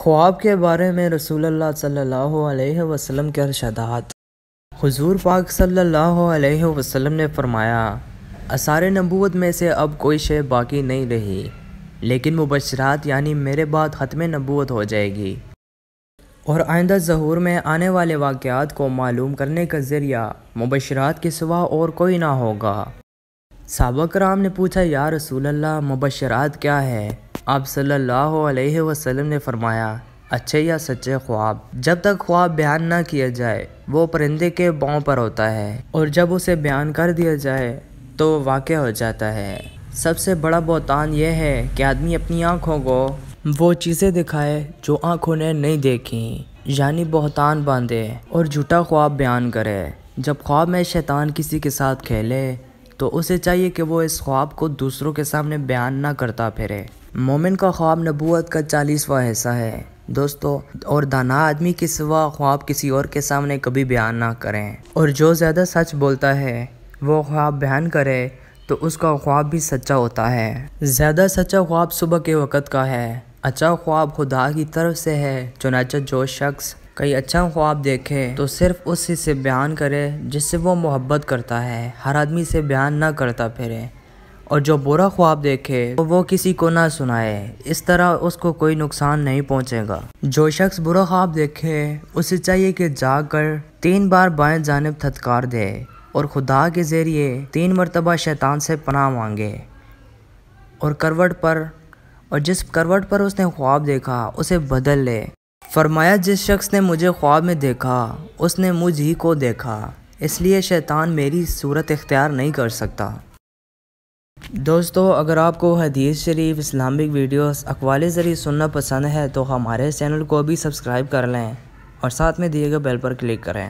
خواب کے بارے میں رسول اللہ صلی اللہ علیہ وسلم کے ارشادات۔ حضور پاک صلی اللہ علیہ وسلم نے فرمایا، آثار نبوت میں سے اب کوئی شے باقی نہیں رہی، لیکن مبشرات یعنی میرے بعد ختم نبوت ہو جائے گی، اور آئندہ ظہور میں آنے والے واقعات کو معلوم کرنے کا ذریعہ مبشرات کے سوا اور کوئی نہ ہوگا۔ صحابہ کرام نے پوچھا، یا رسول اللہ مبشرات کیا ہے؟ آپ صلی اللہ علیہ وسلم نے فرمایا، اچھے یا سچے خواب۔ جب تک خواب بیان نہ کیا جائے وہ پرندے کے پاؤں پر ہوتا ہے، اور جب اسے بیان کر دیا جائے تو واقع ہو جاتا ہے۔ سب سے بڑا بہتان یہ ہے کہ آدمی اپنی آنکھوں کو وہ چیزیں دکھائے جو آنکھوں نے نہیں دیکھیں، یعنی بہتان باندھے اور جھوٹا خواب بیان کرے۔ جب خواب میں شیطان کسی کے ساتھ کھیلے تو اسے چاہیے کہ وہ اس خواب کو دوسروں کے سامنے بیان نہ کرتا پھرے۔ مومن کا خواب نبوت کا 40واں حصہ ہے دوستو، اور دانا آدمی کے سوا خواب کسی اور کے سامنے کبھی بیان نہ کریں، اور جو زیادہ سچ بولتا ہے وہ خواب بیان کرے تو اس کا خواب بھی سچا ہوتا ہے۔ زیادہ سچا خواب صبح کے وقت کا ہے۔ اچھا خواب خدا کی طرف سے ہے، چنانچہ جو شخص کوئی اچھا خواب دیکھے تو صرف اسی سے بیان کرے جس سے وہ محبت کرتا ہے، ہر آدمی سے بیان نہ کرتا پھرے، اور جو برا خواب دیکھے تو وہ کسی کو نہ سنائے، اس طرح اس کو کوئی نقصان نہیں پہنچے گا۔ جو شخص برا خواب دیکھے اسے چاہیے کہ جاگ کر 3 بار بائیں جانب تھتکار دے اور خدا کے ذریعے 3 مرتبہ شیطان سے پناہ مانگے، اور جس کروٹ پر اس نے خواب دیکھا اسے بدل لے۔ فرمایا، جس شخص نے مجھے خواب میں دیکھا اس نے مجھ ہی کو دیکھا، اس لیے شیطان میری صورت اختیار نہیں کر سکتا۔ دوستو، اگر آپ کو حدیث شریف، اسلامک ویڈیوز، اقوال ذریعہ سننا پسند ہے تو ہمارے چینل کو بھی سبسکرائب کر لیں اور ساتھ میں دیے گئے بیل پر کلک کریں۔